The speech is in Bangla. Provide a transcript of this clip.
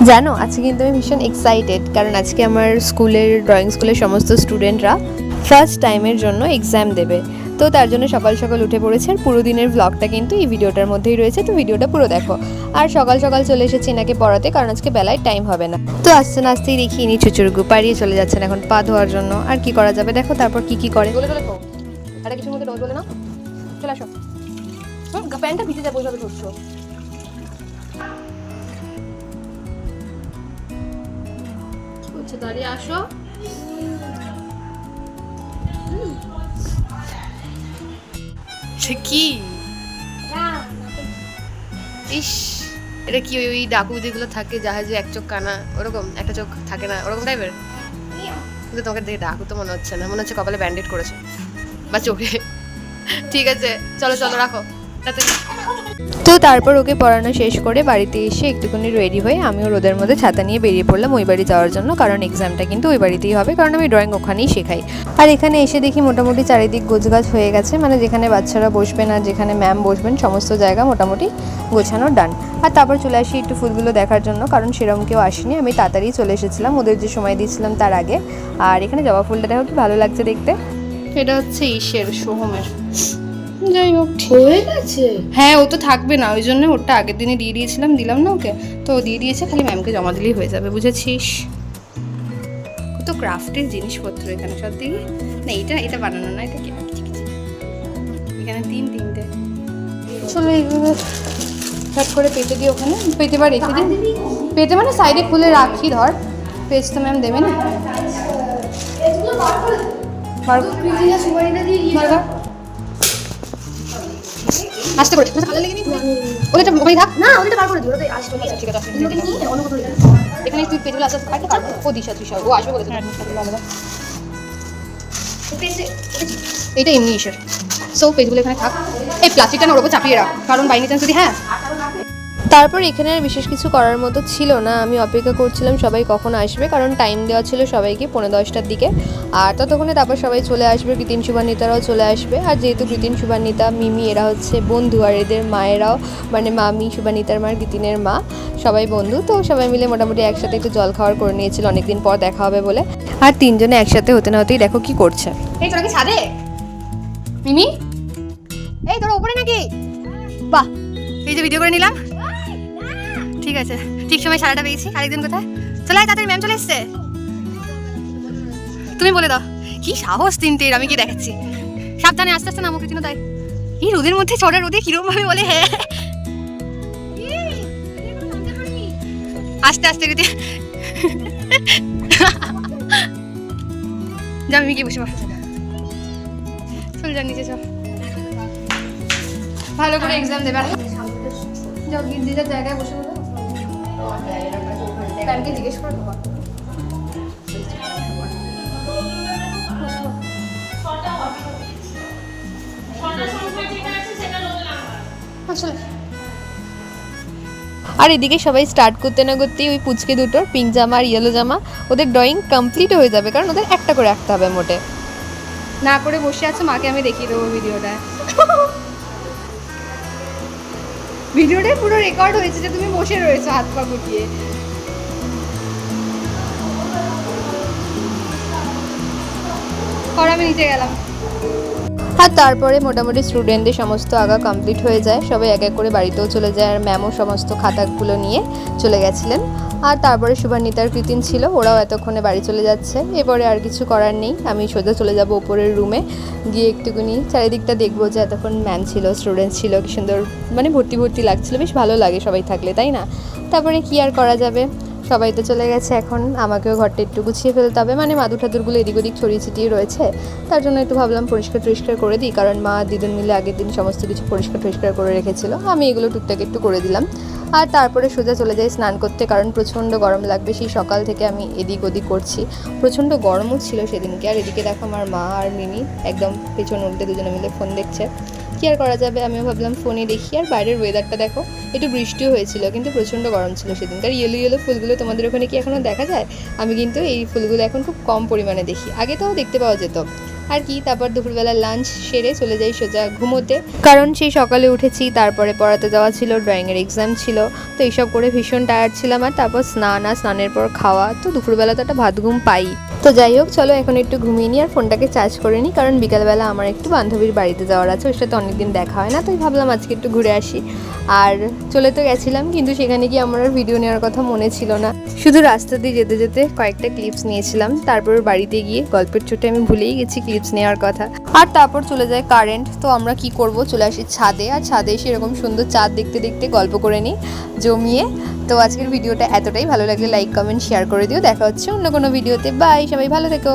জানো আজকে কিন্তু আমি ভীষণ এক্সাইটেড, কারণ আজকে আমার ড্রয়িং স্কুলের সমস্ত স্টুডেন্টরা ফার্স্ট টাইমের জন্য এক্সাম দেবে। তো তার জন্য সকাল সকাল উঠে পড়েছে, আর পুরো দিনের ব্লগটা কিন্তু এই ভিডিওটার মধ্যেই রয়েছে, তো ভিডিওটা পুরো দেখো। আর সকাল সকাল চলে এসেছি এনাকে পড়াতে, কারণ আজকে বেলায় টাইম হবে না। তো আসতে না আসতেই দেখি ইনি চুচুরগু পাড়িয়ে চলে যাচ্ছেন এখন পা ধোয়ার জন্য। আর কি করা যাবে, দেখো তারপর কি করে। আর কিছুর মধ্যে বলে না, চলে আসো। প্যান্টটা ভিজে যাবো, ওইভাবে ধরছো। দাঁড়িয়ে আসো। কি ইস, এটা কি ওই ডাকু যেগুলো থাকে জাহাজে এক চোখ কানা, ওরকম একটা চোখ থাকে না, ওরকম টাইপের? কিন্তু তোমাকে দেখে ডাকু তো মনে হচ্ছে না, মনে হচ্ছে কপালে ব্যান্ডেড করেছে বা চোখে। ঠিক আছে, চলো চলো রাখো। তো তারপর ওকে পড়ানো শেষ করে বাড়িতে এসে একটুখানি রেডি হয়ে আমিও রোদের মধ্যে ছাতা নিয়ে বেরিয়ে পড়লাম ওই বাড়ি যাওয়ার জন্য, কারণ এক্সামটা কিন্তু ওই বাড়িতেই হবে, কারণ আমি ড্রয়িং ওখানেই শেখাই। আর এখানে এসে দেখি মোটামুটি চারিদিক গোছগাছ হয়ে গেছে, মানে যেখানে বাচ্চারা বসবেন আর যেখানে ম্যাম বসবেন সমস্ত জায়গা মোটামুটি গোছানো ডান। আর তারপর চলে আসি একটু ফুলগুলো দেখার জন্য, কারণ সেরকম কেউ আসেনি, আমি তাড়াতাড়ি চলে এসেছিলাম ওদের যে সময় দিয়েছিলাম তার আগে। আর এখানে জবা ফুলটা দেখো কি ভালো লাগছে দেখতে। এটা হচ্ছে ইসের সোহমের, যাই হোক হয়ে গেছে। হ্যাঁ, ও তো থাকবে না, ওই জন্য ওটা আগের দিনে দিয়ে দিয়েছিলাম, দিলাম না ওকে, তো দিয়ে দিয়েছে, খালি ম্যামকে জমা দিলেই হয়ে যাবে, বুঝেছিস? কত ক্রাফটের জিনিসপত্র এখানে সব দিকে না। এটা বানানো না, এটা কি এখানে তিনটে। চলো এইগুলো কাট করে পেতে দিই, ওখানে পেতে বা রেখে দিই। পেতে মানে সাইডে খুলে রাখি, ধর পেজ তো ম্যাম দেবে না। আসতে করে ভালো লেগে নি ওটা মোবাইল থাক না, ওটা বার করে দিও, ওটা আসবে। ঠিক আছে, এখানে তুই পেজগুলো আসতে পারতে পারবো। ও দিশা ও আসবে বলেছে আলাদা। এটা এমনি ইসের, সো পেজগুলো এখানে থাক। এই প্লাস্টিকটা না ওর উপর চাপিয়ে রাখ, কারণ বাইনি চান্স যদি। হ্যাঁ, তারপর এখানে আর বিশেষ কিছু করার মতো ছিল না, আমি অপেক্ষা করছিলাম সবাই কখন আসবে, কারণ টাইম দেওয়া ছিল সবাইকে 9:45টার দিকে। আর ততক্ষণে তারপর সবাই চলে আসবে, কৃতিন শুভান্বিতারাও চলে আসবে। আর যেহেতু কৃতিন শুভান্বিতা মিমি এরা হচ্ছে বন্ধু, আর এদের মায়েরাও মানে মামি শুভান্বিতার মার কৃতিনের মা সবাই বন্ধু, তো সবাই মিলে মোটামুটি একসাথে একটু জল খাওয়ার করে নিয়েছিল, অনেকদিন পর দেখা হবে বলে। আর তিনজনে একসাথে হতে না হতেই দেখো কি করছে। এই তোরা কি ছাদে মিমি? এই তোরা উপরে নাকি? বাহ, এই যে ভিডিও করে নিলাম। ঠিক আছে, ঠিক সময় সারাটা পেয়েছি। আরেকজন কোথায়? চলে আয় তাড়াতাড়ি, ম্যাম চলে এসছে। তুমি বলে দাও। কি সাহস তিনটের, আমি কি দেখাচ্ছি। সাবধানে আস্তে আস্তে নামো কৃতিনও তাই। এই রোদের মধ্যে চড়া রোদে কিরম ভাবে বলে হ্যাঁ। আস্তে আস্তে কৃতি যা, আমি কি বসে চল যা নিচে, চল ভালো করে এক্সাম দেবে। যাও যে যার জায়গায় বসে বলো, ম্যামকে জিজ্ঞেস করে দেবো। আর এদিকে সবাই স্টার্ট করতে না করতেই ওই পুচকে দুটোর পিঙ্ক জামা আর ইয়েলো জামা, ওদের ড্রয়িং কমপ্লিট হয়ে যাবে, কারণ ওদের একটা করে আঁকতে হবে, মোটে না করে বসে আছে। মাকে আমি দেখিয়ে দেবো ভিডিওটা। ভিডিওটাই পুরো রেকর্ড হয়েছে যে তুমি বসে রয়েছো হাত পা গুটিয়ে। আমি নিচে গেলাম। আর তারপরে মোটামুটি স্টুডেন্টদের সমস্ত আঁকা কমপ্লিট হয়ে যায়, সবাই এক এক করে বাড়িতেও চলে যায়, আর ম্যামও সমস্ত খাতাগুলো নিয়ে চলে গেছিলেন। আর তারপরে শুভান্বিতার কৃতিন ছিল, ওরাও এতক্ষণে বাড়ি চলে যাচ্ছে। এরপরে আর কিছু করার নেই, আমি সোজা চলে যাব উপরের রুমে, গিয়ে একটুখানি চারিদিকটা দেখবো যে এতক্ষণ ম্যাম ছিল, স্টুডেন্ট ছিল, কি সুন্দর মানে ভর্তি ভর্তি লাগছিলো, বেশ ভালো লাগে সবাই থাকলে, তাই না? তারপরে কি আর করা যাবে, সবাই তো চলে গেছে, এখন আমাকেও ঘরটা একটু গুছিয়ে ফেলতে হবে, মানে মাদুর ঠাদুরগুলো এদিক ওদিক ছড়িয়ে ছিটিয়ে রয়েছে, তার জন্য একটু ভাবলাম পরিষ্কার করে দিই, কারণ মা দিদুন মিলে আগের দিন সমস্ত কিছু পরিষ্কার করে রেখেছিল, আমি এগুলো টুকটাক একটু করে দিলাম। আর তারপরে সোজা চলে যাই স্নান করতে, কারণ প্রচণ্ড গরম লাগবে, সেই সকাল থেকে আমি এদিক ওদিক করছি, প্রচণ্ড গরমও ছিল সেদিনকে। আর এদিকে দেখো আমার মা আর মিমি একদম পেছন উল্টে দুজনে মিলে ফোন দেখছে। কি আর করা যাবে, আমিও ভাবলাম ফোনে দেখি। আর বাইরের ওয়েদারটা দেখো, একটু বৃষ্টিও হয়েছিল, কিন্তু প্রচণ্ড গরম ছিল সেদিনকার। ইয়েলো ফুলগুলো তোমাদের ওখানে কি এখনও দেখা যায়? আমি কিন্তু এই ফুলগুলো এখন খুব কম পরিমাণে দেখি, আগে তাও দেখতে পাওয়া যেত, আর কি, তারপর দুপুরবেলা লাঞ্চ সেরে চলে যাই সোজা ঘুমোতে, কারণ সেই সকালে উঠেছি, তারপরে পড়াতে যাওয়া ছিল, ড্রয়িংয়ের এক্সাম ছিল, তো এইসব করে ভীষণ টায়ার্ড ছিলাম। আর তারপর স্নান, আর স্নানের পর খাওয়া, তো দুপুরবেলা তো একটা ভাত ঘুম পাই। তো যাই হোক, চলো এখন একটু ঘুমিয়ে নিই আর ফোনটাকে চার্জ করে নিই, কারণ বিকালবেলা আমার একটু বান্ধবীর বাড়িতে যাওয়ার আছে, ওর সাথে অনেকদিন দেখা হয় না, তাই ভাবলাম আজকে একটু ঘুরে আসি। আর চলে তো গেছিলাম, কিন্তু সেখানে গিয়ে আমার আর ভিডিও নেওয়ার কথা মনে ছিল না, শুধু রাস্তা দিয়ে যেতে যেতে কয়েকটা ক্লিপস নিয়েছিলাম। তারপর বাড়িতে গিয়ে গল্পের চোটে আমি ভুলেই গেছি ক্লিপস নেওয়ার কথা। আর তারপর চলে যায় কারেন্ট, তো আমরা কি করব, চলে আসি ছাদে, আর ছাদে এসে এরকম সুন্দর চাঁদ দেখতে দেখতে গল্প করে নিই জমিয়ে। তো আজকের ভিডিওটা এতটাই, ভালো লাগলে লাইক কমেন্ট শেয়ার করে দিও। দেখা হচ্ছে অন্য কোনো ভিডিওতে। বাই, সবাই ভালো থেকো।